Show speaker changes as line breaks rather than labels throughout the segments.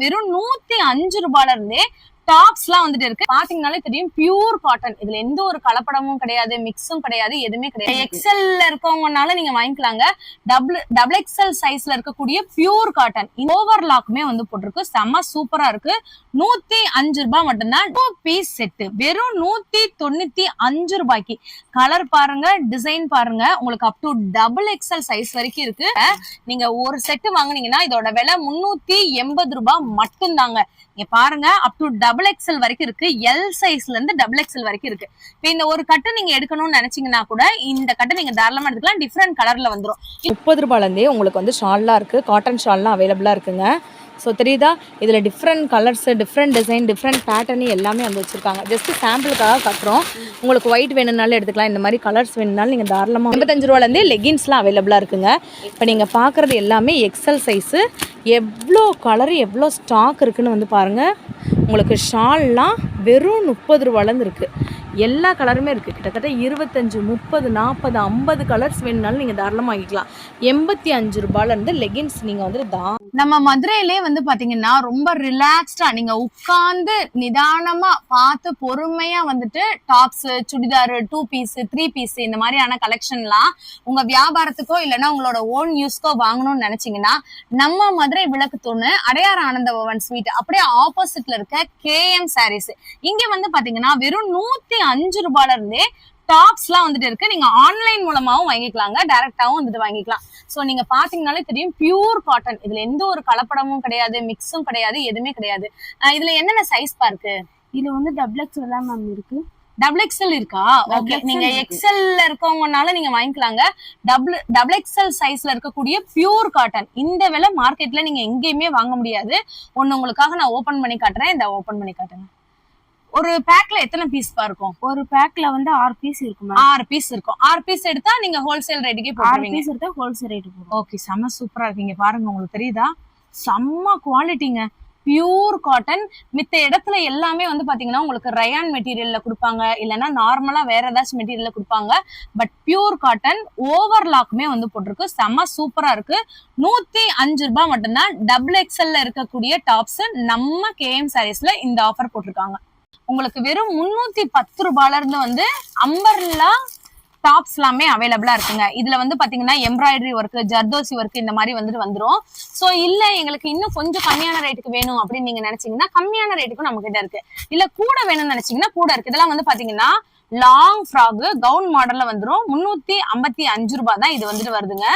வெறும் 105 ரூபாயில இருந்தே டாப்ஸ்லாம் வந்துட்டு இருக்கு. பாத்தீங்கன்னாலே தெரியும், பியூர் காட்டன். இதுல எந்த ஒரு கலப்படமும் கிடையாது, மிக்ஸும் கிடையாது, எதுவுமே கிடையாது. எக்ஸல்ல இருக்கவங்கனால நீங்க வாங்கிக்கலாங்க. டபுள் எக்ஸல் சைஸ்ல இருக்கக்கூடிய பியூர் காட்டன் ஓவர்லாக்குமே வந்து போட்டிருக்கு. செம்ம சூப்பரா இருக்கு. 105 ரூபாய் மட்டும்தான். 2 பீஸ் செட்டு வெறும் 195 ரூபாய்க்கு. கலர் பாருங்க, டிசைன் பாருங்க. உங்களுக்கு up to double XL size வரைக்கும் இருக்கு. நீங்க ஒரு செட்டு வாங்குனீங்கன்னா இதோட விலை 380 ரூபாய் மட்டும்தாங்க. இங்க பாருங்க, அப் டு டபுள் எக்ஸல் வரைக்கும் இருக்கு. எல் சைஸ்ல இருந்து டபுள் எக்ஸல் வரைக்கும் இருக்கு. இப்ப இந்த ஒரு கட்டு நீங்க எடுக்கணும்னு நினைச்சீங்கன்னா கூட இந்த கட்டு நீங்க தாராளமா எடுத்துக்கலாம். டிஃப்ரெண்ட் கலர்ல வந்துடும்.
30 ரூபாயில இருந்தே உங்களுக்கு வந்து ஷால்லாம் இருக்கு. காட்டன் ஷால்லாம் அவைலபிளா இருக்குங்க. ஸோ தெரியுதா, இதில் different colours, different design, different pattern எல்லாமே வந்து வச்சுருக்காங்க. ஜஸ்ட் சாம்பிளுக்காக கட்டுறோம். உங்களுக்கு ஒயிட் வேணும்னாலும் எடுத்துக்கலாம். இந்த மாதிரி கலர்ஸ் வேணும்னாலும் நீங்கள் தாராளமாக 85 ரூபாயிலேருந்தே லெகின்ஸ்லாம் அவைலபிளாக இருக்குங்க. இப்போ நீங்கள் பார்க்குறது எல்லாமே எக்ஸல் சைஸு. எவ்வளோ கலர், எவ்வளோ ஸ்டாக் இருக்குதுன்னு வந்து பாருங்கள். உங்களுக்கு ஷால்லாம் வெறும் 30 ரூபாயிலேருந்து இருக்குது. எல்லா கலருமே இருக்குது. கிட்டத்தட்ட 25, 30, 40, 50 கலர்ஸ் வேணும்னாலும் நீங்கள் தாராளமாக வாங்கிக்கலாம். 85 ரூபாயிலேருந்து லெகின்ஸ் நீங்கள் வந்து
நம்ம மதுரையிலே வந்து பாத்தீங்கன்னா ரொம்ப ரிலாக்ஸ்டா நீங்க உட்கார்ந்து நிதானமா பார்த்து பொறுமையா வந்துட்டு டாப்ஸ், சுடிதார், 2 பீஸ், 3 பீஸ் இந்த மாதிரியான கலெக்ஷன்லாம் உங்க வியாபாரத்துக்கோ இல்லைன்னா உங்களோட ஓன் யூஸ்க்கோ வாங்கணும்னு நினைச்சீங்கன்னா நம்ம மதுரை விளக்கு தூணு அடையார் ஆனந்த பவன் ஸ்வீட் அப்படியே ஆப்போசிட்ல இருக்க KM சாரீஸ். இங்க வந்து பாத்தீங்கன்னா வெறும் 105 ரூபாயில இருந்தே டாப்ஸ்லாம் வந்துட்டு இருக்கு. நீங்க ஆன்லைன் மூலமாவும் வாங்கிக்கலாங்க, டைரக்டாவும் வந்துட்டு வாங்கிக்கலாம். சோ நீங்க பாத்தீங்கன்னாலே தெரியும், பியூர் காட்டன். இதுல எந்த ஒரு கலப்படமும் கிடையாது, மிக்ஸும் கிடையாது, எதுவுமே கிடையாது. இதுல என்னென்ன சைஸ் இருக்கு?
இது வந்து டபுள் எக்ஸ்எல் தான் மேம் இருக்கு.
டபுள் எக்ஸ்எல் இருக்கா? ஓகே, நீங்க எக்ஸ்எல்ல இருக்கவங்கனால நீங்க வாங்கிக்கலாங்க. டபுள் எக்ஸ்எல் சைஸ்ல இருக்கக்கூடிய பியூர் காட்டன். இந்த விலை மார்க்கெட்ல நீங்க எங்கேயுமே வாங்க முடியாது. ஒன்னு உங்களுக்காக நான் ஓபன் பண்ணி காட்டுறேன். இந்த ஓபன் பண்ணி காட்டுங்க. ஒரு பேக்ல எத்தனை பீஸ் இருக்கும்?
ஒரு பேக்ல வந்து 6 பீஸ் இருக்கும்.
6 பீஸ் இருக்கும். 6 பீஸ் எடுத்தா நீங்க ஹோல்சேல் ரேட்டுக்கே போடுவீங்க.
6 பீஸ் எடுத்தா ஹோல்சேல் ரேட் போடுவோம்.
ஓகே, செம்ம சூப்பரா இருக்கீங்க பாருங்க. உங்களுக்கு தெரியுதா? செம்ம குவாலிட்டிங்க, பியூர் காட்டன். மித்த இடத்துல எல்லாமே வந்து பாத்தீங்கன்னா உங்களுக்கு ரயான் மெட்டீரியல்ல கொடுப்பாங்க, இல்லைன்னா நார்மலா வேற ஏதாச்சும் மெட்டீரியல்ல கொடுப்பாங்க. பட் பியூர் காட்டன் ஓவர்லாக்குமே வந்து போட்டிருக்கு. செம்ம சூப்பரா இருக்கு. 105 ரூபாய் மட்டும்தான். டபுள் எக்ஸ்எல்ல இருக்கக்கூடிய டாப்ஸ் நம்ம KM சாரீஸ்ல இந்த ஆஃபர் போட்டிருக்காங்க. உங்களுக்கு வெறும் 310 ரூபாயில இருந்து வந்து அம்பர்லா டாப்ஸ் எல்லாமே அவைலபிளா இருக்குங்க. இதுல வந்து பாத்தீங்கன்னா எம்ப்ராய்டரி ஒர்க், ஜர்தோசி ஒர்க் இந்த மாதிரி வந்துட்டு வந்துரும். சோ இல்ல எங்களுக்கு இன்னும் கொஞ்சம் கம்மியான ரேட்டுக்கு வேணும் அப்படின்னு நீங்க நினைச்சீங்கன்னா கம்மியான ரேட்டுக்கும் நம்ம கிட்ட இருக்கு. இல்ல கூட வேணும்னு நினைச்சீங்கன்னா கூட இருக்கு. இதெல்லாம் வந்து பாத்தீங்கன்னா லாங் ஃப்ராக் கவுன் மாடல்ல வந்துடும். 355 ரூபாய் தான் இது வந்துட்டு வருதுங்க.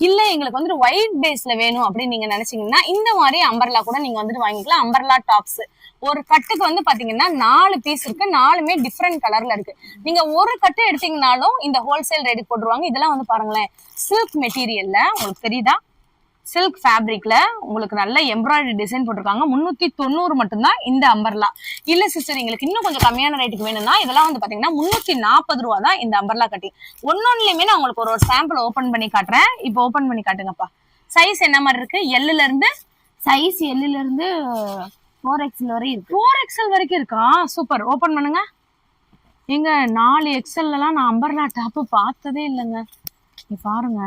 இல்ல எங்களுக்கு வந்துட்டு ஒயிட் பேஸ்ல வேணும் அப்படின்னு நீங்க நினைச்சீங்கன்னா இந்த மாதிரி அம்பர்லா கூட நீங்க வந்துட்டு வாங்கிக்கலாம். அம்பர்லா டாப்ஸ் ஒரு கட்டுக்கு வந்து பாத்தீங்கன்னா 4 பீஸ் இருக்கு. 4மே டிஃப்ரெண்ட் கலர்ல இருக்கு. நீங்க ஒரு கட்டு எடுத்தீங்கன்னாலும் இந்த ஹோல்சேல் ரேட் போட்டுருவாங்க. இதெல்லாம் வந்து பாருங்களேன், சில்க் மெட்டீரியல்ல உங்களுக்கு தெரியுதா, சில்க் ஃபேப்ரிக்ல உங்களுக்கு நல்ல எம்ப்ராய்டரி டிசைன் போட்டிருக்காங்க. 390 மட்டும்தான் இந்த அம்பர்லா. இல்ல சிஸ்டர் எங்களுக்கு இன்னும் கொஞ்சம் கம்மியான ரேட்டுக்கு வேணும்னா இதெல்லாம் வந்து பாத்தீங்கன்னா 340 ரூபா தான் இந்த அம்பர்லா கட்டி. ஒன்னொன்னுலயுமே நான் உங்களுக்கு ஒரு சாம்பிள் ஓபன் பண்ணி காட்டுறேன். இப்போ ஓபன் பண்ணி காட்டுங்கப்பா. சைஸ் என்ன மாதிரி இருக்கு? எல்லுல இருந்து
சைஸ் எல்லுல இருந்து 4XL வரை இருக்கு.
4XL வரைக்கும் இருக்கா? சூப்பர். ஓபன் பண்ணுங்க. எங்க 4XL எல்லாம் நான் அம்பர்லா டாப் பார்த்ததே இல்லைங்க. நீ பாருங்க,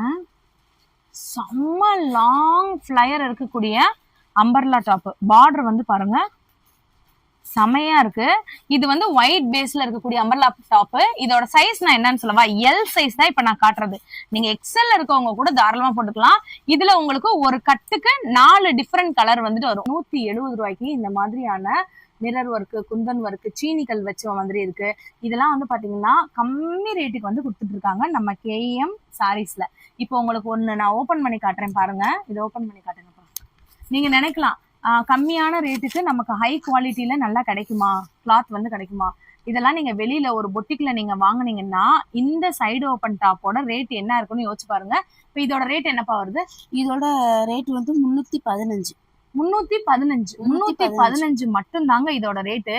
செம்ம லாங் ஃபிளையர் இருக்கக்கூடிய அம்பர்லா டாப். பார்டர் வந்து பாருங்க செமையா இருக்கு. இது வந்து ஒயிட் பேஸ்ல இருக்கக்கூடிய அம்பர்லா டாப். இதோட சைஸ் நான் என்னன்னு சொல்லவா, எல் சைஸ் தான் இப்ப நான் காட்டுறது. நீங்க எக்ஸ்எல்ல இருக்கவங்க கூட தாராளமா போட்டுக்கலாம். இதுல உங்களுக்கு ஒரு கட்டுக்கு 4 டிஃப்ரெண்ட் கலர் வந்துட்டு வரும். 170 ரூபாய்க்கு இந்த மாதிரியான மிரர் ஒர்க்கு, குந்தன் ஒர்க்கு, சீனிக்கல் வச்ச மாதிரி இருக்கு. இதெல்லாம் வந்து பாத்தீங்கன்னா கம்மி ரேட்டுக்கு வந்து கொடுத்துட்டு இருக்காங்க நம்ம KM சாரீஸ்ல. இப்போ உங்களுக்கு ஒண்ணு நான் ஓபன் பண்ணி காட்டுறேன் பாருங்க. இதை ஓபன் பண்ணி காட்டுங்கப்பா. நீங்க நினைக்கலாம் கம்மியான ரேட்டுக்கு நமக்கு ஹை குவாலிட்டியில நல்லா கிடைக்குமா, கிளாத் வந்து கிடைக்குமா? இதெல்லாம் நீங்க வெளியில ஒரு பொட்டிக்ல நீங்க வாங்குனீங்கன்னா இந்த சைடு ஓபன் டாப்போட ரேட் என்ன இருக்குன்னு யோசிச்சு பாருங்க. இப்போ இதோட ரேட் என்னப்பா வருது?
இதோட ரேட் வந்து 315.
315 மட்டும் தாங்க இதோட ரேட்டு.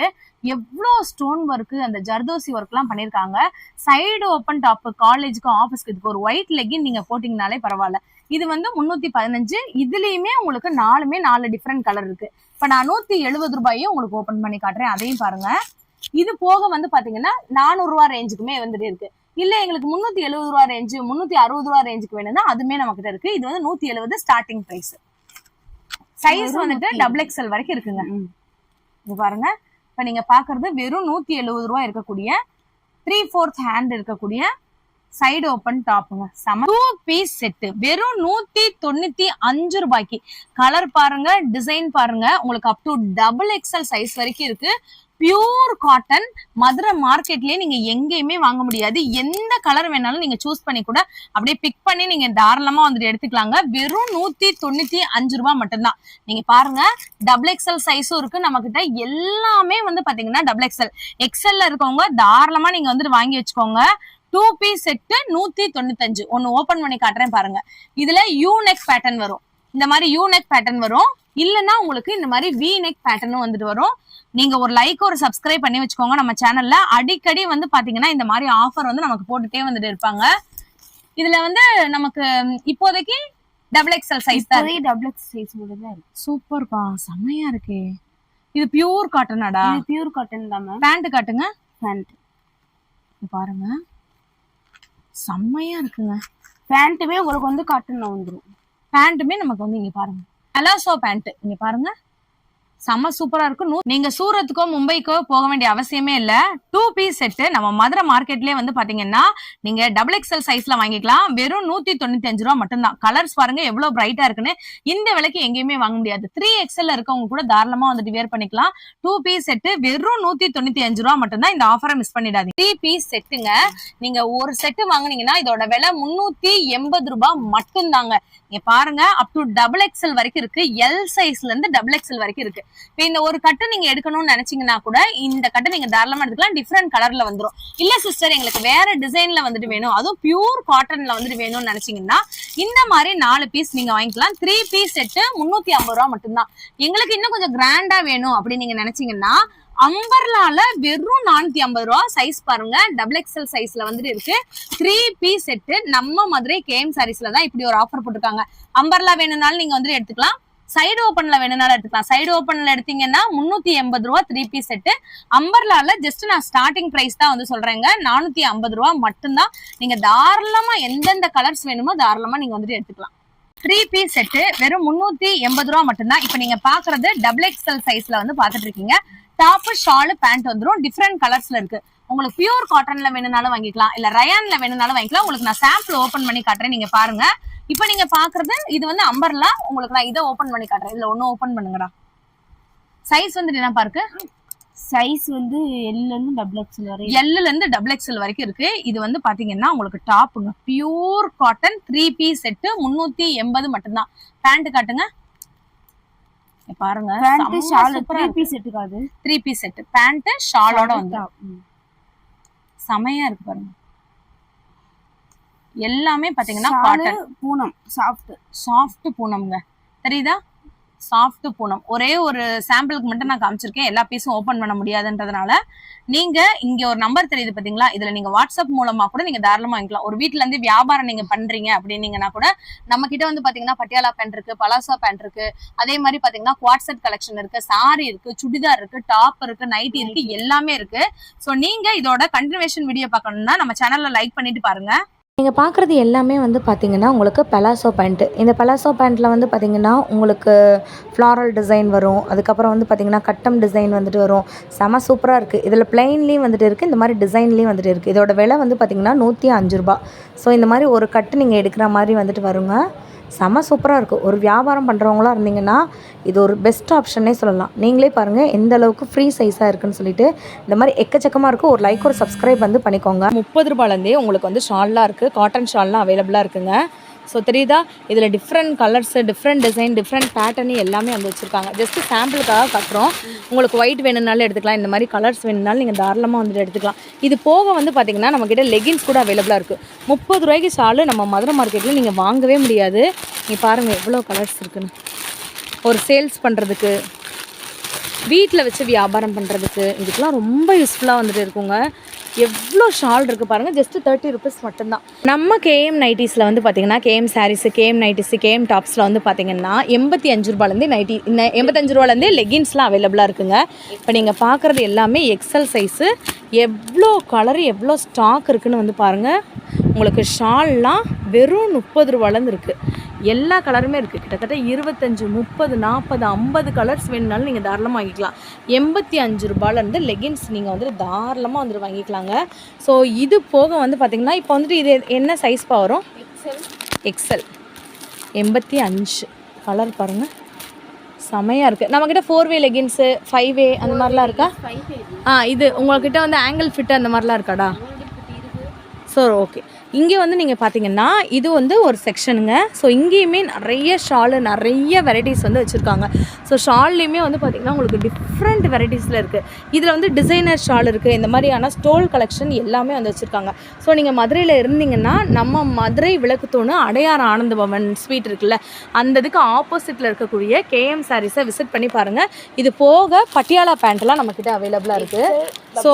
எவ்வளோ ஸ்டோன் ஒர்க்கு, அந்த ஜர்தோசி ஒர்க் எல்லாம் பண்ணிருக்காங்க. சைடு ஓப்பன் டாப் காலேஜுக்கு ஆஃபீஸ்க்கு இதுக்கு ஒரு ஒயிட் லெகின் நீங்க போட்டீங்கனாலே பரவாயில்ல. இது வந்து 315. இதுலயுமே உங்களுக்கு 4 டிஃப்ரெண்ட் கலர் இருக்கு. இப்ப நான் 170 ரூபாயும் உங்களுக்கு ஓபன் பண்ணி காட்டுறேன். அதையும் பாருங்க. இது போக வந்து பாத்தீங்கன்னா 400 ரூபாய் ரேஞ்சுக்குமே வந்துட்டு இருக்கு. இல்ல எங்களுக்கு 370 ரூபாய் ரேஞ்சு, 360 ரூபாய் ரேஞ்சுக்கு வேணும்னா அதுமே நம்ம கிட்ட இருக்கு. இது வந்து 170 ஸ்டார்டிங் பிரைஸ். சைஸ் வந்துட்டு டபுள் எக்ஸ்எல் வரைக்கும் இருக்குங்க. இது பாருங்க, இப்ப நீங்க பாக்குறது வெறும் 170 ரூபாய் இருக்கக்கூடிய 3/4 ஹேண்ட் இருக்கக்கூடிய சைடு ஓப்பன் டாப்புங்க. 2 பீஸ் செட்டு வெறும் 195 ரூபாய்க்கு. கலர் பாருங்க, டிசைன் பாருங்க, உங்களுக்கு up to double XL size வரைக்கும் இருக்கு. Pure cotton. மதுரை மார்க்கெட்லயே நீங்க எங்கேயுமே வாங்க முடியாது. எந்த கலர் வேணாலும் நீங்க சூஸ் பண்ணி கூட அப்படியே பிக் பண்ணி நீங்க தாராளமா வந்துட்டு எடுத்துக்கலாங்க. வெறும் 195 ரூபாய் மட்டும்தான். நீங்க பாருங்க, டபுள் எக்ஸ்எல் சைஸும் இருக்கு நம்ம கிட்ட. எல்லாமே வந்து பாத்தீங்கன்னா டபுள் எக்ஸ்எல். எக்ஸ்எல்ல இருக்கவங்க தாராளமா நீங்க வந்துட்டு வாங்கி வச்சுக்கோங்க. 2 பீஸ் செட்டு 195. ஒன்னு ஓபன் பண்ணி காட்டுறேன் பாருங்க. இதுல யூ நெக் பேட்டர்ன் வரும். இந்த மாதிரி யூ நெக் பேட்டர்ன் வரும். இல்லைன்னா உங்களுக்கு இந்த மாதிரி வி நெக் பேட்டர்னும் வந்துட்டு வரும். நீங்க ஒரு லைக் ஒரு சப்ஸ்கிரைப் பண்ணி வச்சுக்கோங்க. நம்ம சேனல்ல அடிக்கடி வந்து பாத்தீங்கன்னா இந்த மாதிரி ஆஃபர் வந்து நமக்கு போட்டுட்டே வந்துட்டு இருப்பாங்க. இதுல வந்து நமக்கு இப்போதைக்கு டபுள் எக்ஸ்எல் சைஸ் தான்.
டபுள் எக்ஸ் சைஸ் மட்டும் தான்.
சூப்பர்ப்பா, செமையா இருக்கே. இது பியூர் காட்டனாடா?
பியூர் காட்டன் தான் மேம்.
பேண்ட் காட்டுங்க.
பேண்ட்
பாருங்க, செம்மையா இருக்குங்க.
பேண்ட்டுமே உங்களுக்கு வந்து காட்டன்ல வந்துடும்.
பேண்ட்டுமே நமக்கு வந்து இங்க பாருங்க பலாசோ பேண்ட். இங்க பாருங்க, செம்ம சூப்பரா இருக்கும். நீங்க சூரத்துக்கோ மும்பைக்கோ போக வேண்டிய அவசியமே இல்ல. 2 பீஸ் செட்டு நம்ம மதுரை மார்க்கெட்லயே வந்து பாத்தீங்கன்னா நீங்க டபுள் எக்ஸ்எல் சைஸ்ல வாங்கிக்கலாம். வெறும் 195 ரூபாய் மட்டும்தான். கலர்ஸ் பாருங்க எவ்வளவு பிரைட்டா இருக்குன்னு. இந்த விலைக்கு எங்கேயுமே வாங்க முடியாது. 3XL இருக்கவங்க கூட தாராளமா வந்துட்டு வேர் பண்ணிக்கலாம். 2 பீஸ் செட்டு வெறும் 195 ரூபாய் மட்டும்தான். இந்த ஆஃபரை மிஸ் பண்ணிடாதீங்க. 3 பீஸ் செட்டுங்க. நீங்க ஒரு செட்டு வாங்குனீங்கன்னா இதோட விலை 380 ரூபாய் மட்டும்தாங்க. இங்க பாருங்க, அப் டு டபுள் எக்ஸ்எல் வரைக்கும் இருக்கு. எல் சைஸ்ல இருந்து டபுள் எக்ஸ்எல் வரைக்கும் இருக்கு. இப்ப இந்த ஒரு கட்டு நீங்க எடுக்கணும்னு நினைச்சீங்கன்னா கூட இந்த கட்டு நீங்க தாராளமா எடுத்துக்கலாம். டிஃப்ரெண்ட் கலர்ல வந்துடும். இல்ல சிஸ்டர் எங்களுக்கு வேற டிசைன்ல வந்துட்டு வேணும், அதுவும் பியூர் காட்டன்ல வந்துட்டு வேணும்னு நினைச்சீங்கன்னா இந்த மாதிரி 4 பீஸ் நீங்க வாங்கிக்கலாம். 3 பீஸ் செட்டு 350 ரூபாய் மட்டும்தான். எங்களுக்கு இன்னும் கொஞ்சம் கிராண்டா வேணும் அப்படின்னு நீங்க நினைச்சீங்கன்னா அம்பர்லால வெறும் 450 ரூபாய். சைஸ் பாருங்க, டபுள் எக்ஸ்எல் சைஸ்ல வந்துட்டு இருக்கு. 3 பீஸ் செட்டு நம்ம மதுரை KM சாரீஸ்ல தான் இப்படி ஒரு ஆஃபர் போட்டிருக்காங்க. அம்பர்லா வேணும்னாலும் நீங்க வந்துட்டு எடுத்துக்கலாம். சைடு ஓப்பன்ல வேணும்னாலும் எடுத்துக்கலாம். சைடு ஓப்பன்ல எடுத்தீங்கன்னா 380 ரூபாய் 3 பீஸ் செட்டு. அம்பர்லால ஜஸ்ட் நான் ஸ்டார்டிங் பிரைஸ் தான் வந்து சொல்றேங்க, 450 ரூபாய் மட்டும்தான். நீங்க தாராளமா எந்தெந்த கலர்ஸ் வேணுமோ தாராளமா நீங்க வந்துட்டு எடுத்துக்கலாம். 3 பீஸ் செட்டு வெறும் 380 ரூபாய் மட்டும்தான். இப்ப நீங்க பாக்குறது டபுள் எக்ஸ்எல் சைஸ்ல வந்து பாத்துட்டு இருக்கீங்க. டாப் ஷாலு பேண்ட் வந்துடும். டிஃப்ரெண்ட் கலர்ஸ்ல இருக்கு. உங்களுக்கு பியூர் காட்டன்ல வேணும்னாலும் வாங்கிக்கலாம், இல்ல ரயான்ல வேணும்னாலும் வாங்கிக்கலாம். உங்களுக்கு நான் சாம்பிள் ஓபன் பண்ணி காட்டுறேன், நீங்க பாருங்க. இப்ப நீங்க பாக்குறது இது வந்து அம்பர்லா. உங்களுக்கு நான் இதை ஓபன் பண்ணி காட்டுறேன். இதுல ஒண்ணு ஓபன் பண்ணுங்கடா. சைஸ் வந்து என்ன பாருக்கு?
சைஸ் வந்து எல்ல இருந்து டபுள் எக்ஸ்எல் வரை.
எல்ல இருந்து டபுள் எக்ஸ்எல் வரைக்கும் இருக்கு. இது வந்து பாத்தீங்கன்னா உங்களுக்கு டாப்புங்க. பியூர் காட்டன் 3 பீஸ் செட்டு 380 மட்டும்தான். பேண்ட் காட்டுங்க. பாருங்க,
பேண்ட் ஷால் 3 பீஸ் செட்டுக்காது.
3 பீஸ் செட் பேண்ட் ஷாலோட வந்து செமையா இருக்கு பாருங்க. எல்லாமே பாத்தீங்கன்னா காட்டன்
பூனம்.
சாஃப்ட் பூனம்ங்க. தெரியுதா? சாஃப்ட் பூனம். ஒரே ஒரு சாம்பிளுக்கு மட்டும் நான் காமிச்சிருக்கேன். எல்லா பீஸும் ஓபன் பண்ண முடியாதுன்றதுனால நீங்க இங்க ஒரு நம்பர் தெரியுது பாத்தீங்களா, இதுல நீங்க வாட்ஸ்அப் மூலமா கூட நீங்க தாராளமா வாங்கிக்கலாம். ஒரு வீட்டுல இருந்து வியாபாரம் நீங்க பண்றீங்க அப்படின்னீங்கன்னா கூட நம்ம கிட்ட வந்து பாத்தீங்கன்னா பட்டியாலா பேண்ட் இருக்கு, பலாசா பேண்ட் இருக்கு, அதே மாதிரி பாத்தீங்கன்னா குவாட் செட் கலெக்ஷன் இருக்கு, சாரி இருக்கு, சுடிதார் இருக்கு, டாப் இருக்கு, நைட்டி இருக்கு, எல்லாமே இருக்கு. சோ நீங்க இதோட கண்டினியூஷன் வீடியோ பார்க்கணும்னா நம்ம சேனல்ல லைக் பண்ணிட்டு பாருங்க.
நீங்கள் பார்க்குறது எல்லாமே வந்து பார்த்திங்கன்னா உங்களுக்கு பலாசோ பேண்ட்டு. இந்த பலாசோ பேண்ட்டில் வந்து பார்த்திங்கன்னா உங்களுக்கு ஃப்ளாரல் டிசைன் வரும். அதுக்கப்புறம் வந்து பார்த்திங்கன்னா கட்டம் டிசைன் வந்துட்டு வரும். செம சூப்பராக இருக்குது. இதில் பிளைன்லேயும் வந்துட்டு இருக்குது, இந்த மாதிரி டிசைன்லேயும் வந்துட்டு இருக்குது. இதோட விலை வந்து பார்த்திங்கன்னா 105 ரூபா. ஸோ இந்த மாதிரி ஒரு கட்டு நீங்கள் எடுக்கிற மாதிரி வந்துட்டு வருங்க. செம சூப்பராக இருக்கும். ஒரு வியாபாரம் பண்ணுறவங்களா இருந்தீங்கன்னா இது ஒரு பெஸ்ட் ஆப்ஷன்னே சொல்லலாம். நீங்களே பாருங்கள் எந்த அளவுக்கு ஃப்ரீ சைஸாக இருக்குன்னு சொல்லிட்டு. இந்த மாதிரி எக்கச்சக்கமாக இருக்கும். ஒரு லைக் ஒரு சப்ஸ்கிரைப் வந்து பண்ணிக்கோங்க. 30 ரூபாலேருந்தே உங்களுக்கு வந்து ஷால்லாம் இருக்குது, காட்டன் ஷால்லாம் அவைலபிளாக இருக்குங்க. ஸோ தெரியுதா, இதில் different colours, different design, different pattern எல்லாமே வந்து வச்சுருக்காங்க. ஜஸ்ட்டு சாம்பிளுக்காக காட்டுறோம். உங்களுக்கு ஒயிட் வேணும்னாலும் எடுத்துக்கலாம், இந்த மாதிரி கலர்ஸ் வேணும்னாலும் நீங்கள் தாராளமாக வந்துட்டு எடுத்துக்கலாம். இது போக வந்து பார்த்திங்கன்னா நம்மக்கிட்ட லெகின்ஸ் கூட அவைலபிளாக இருக்குது. 30 ரூபாய்க்கு ஷாலு நம்ம மதுரை மார்க்கெட்டில் நீங்கள் வாங்கவே முடியாது. நீங்கள் பாருங்கள் எவ்வளோ கலர்ஸ் இருக்குன்னு. ஒரு சேல்ஸ் பண்ணுறதுக்கு, வீட்டில் வச்சு வியாபாரம் பண்ணுறதுக்கு இதுக்கெலாம் ரொம்ப யூஸ்ஃபுல்லாக வந்துட்டு இருக்குங்க. எவ்வளோ ஷால் இருக்குது பாருங்கள். ஜஸ்ட்டு 30 ருபீஸ் மட்டும்தான். நம்ம KM நைட்டிஸில் வந்து பார்த்திங்கன்னா KM sarees, KM nighties, KM டாப்ஸில் வந்து பார்த்திங்கன்னா 85 ரூபாலேருந்து 85 ரூபாலேருந்தே லெகின்ஸ்லாம் அவைலபிளாக இருக்குங்க. இப்போ நீங்கள் பார்க்குறது எல்லாமே எக்ஸல் சைஸு. எவ்வளோ கலர் எவ்வளோ ஸ்டாக் இருக்குதுன்னு வந்து பாருங்கள். உங்களுக்கு ஷால்லாம் வெறும் 30 ரூபாலேருந்து இருக்குது. எல்லா கலருமே இருக்குது. கிட்டத்தட்ட 25, 30, 40, 50 கலர்ஸ் வேணுனாலும் நீங்கள் தாராளமாக வாங்கிக்கலாம். 85 ரூபாலேருந்து லெகின்ஸ் நீங்கள் வந்துட்டு தாராளமாக வந்துட்டு வாங்கிக்கலாங்க. ஸோ இது போக வந்து பார்த்திங்கன்னா இப்போ வந்துட்டு இது என்ன சைஸ்ப்பா வரும்? எக்ஸல் 85 கலர் பாருங்கள், செமையாக இருக்குது. நம்மக்கிட்ட 4-வே லெகின்ஸு 5-வே அந்த மாதிரிலாம் இருக்கா? இது உங்கள்கிட்ட வந்து ஆங்கிள் ஃபிட்டு அந்த மாதிரிலாம் இருக்காடா? So okay. இங்கே வந்து நீங்கள் பார்த்தீங்கன்னா இது வந்து ஒரு செக்ஷனுங்க. ஸோ இங்கேயுமே நிறைய ஷாலு, நிறைய வெரைட்டிஸ் வந்து வச்சுருக்காங்க. ஸோ ஷால்லையுமே வந்து பார்த்திங்கன்னா உங்களுக்கு டிஃப்ரெண்ட் வெரைட்டிஸில் இருக்குது. இதில் வந்து டிசைனர் ஷால் இருக்குது, இந்த மாதிரியான ஸ்டோல் கலெக்ஷன் எல்லாமே வந்து வச்சுருக்காங்க. ஸோ நீங்கள் மதுரையில் இருந்தீங்கன்னா நம்ம மதுரை விளக்குத்தூணு அடையார் ஆனந்த பவன் ஸ்வீட் இருக்குல்ல, அந்த இதுக்கு ஆப்போசிட்டில் இருக்கக்கூடிய KM சாரீஸை விசிட் பண்ணி பாருங்கள். இது போக பட்டியாலா பேண்ட்லாம் நம்மக்கிட்ட அவைலபிளாக இருக்குது. ஸோ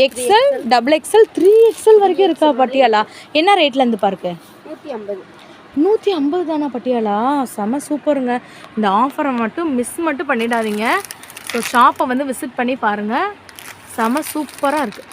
XL, XXL, 3XL வரைக்கும் இருக்கா பட்டியாலா? என்ன ரேட்லேருந்து பாருக்கு? 150 தானா பட்டியாலா? செம சூப்பருங்க. இந்த ஆஃபரை மட்டும் பண்ணிடாதீங்க. ஸோ ஷாப்பை வந்து விசிட் பண்ணி பாருங்கள், செம சூப்பராக இருக்குது.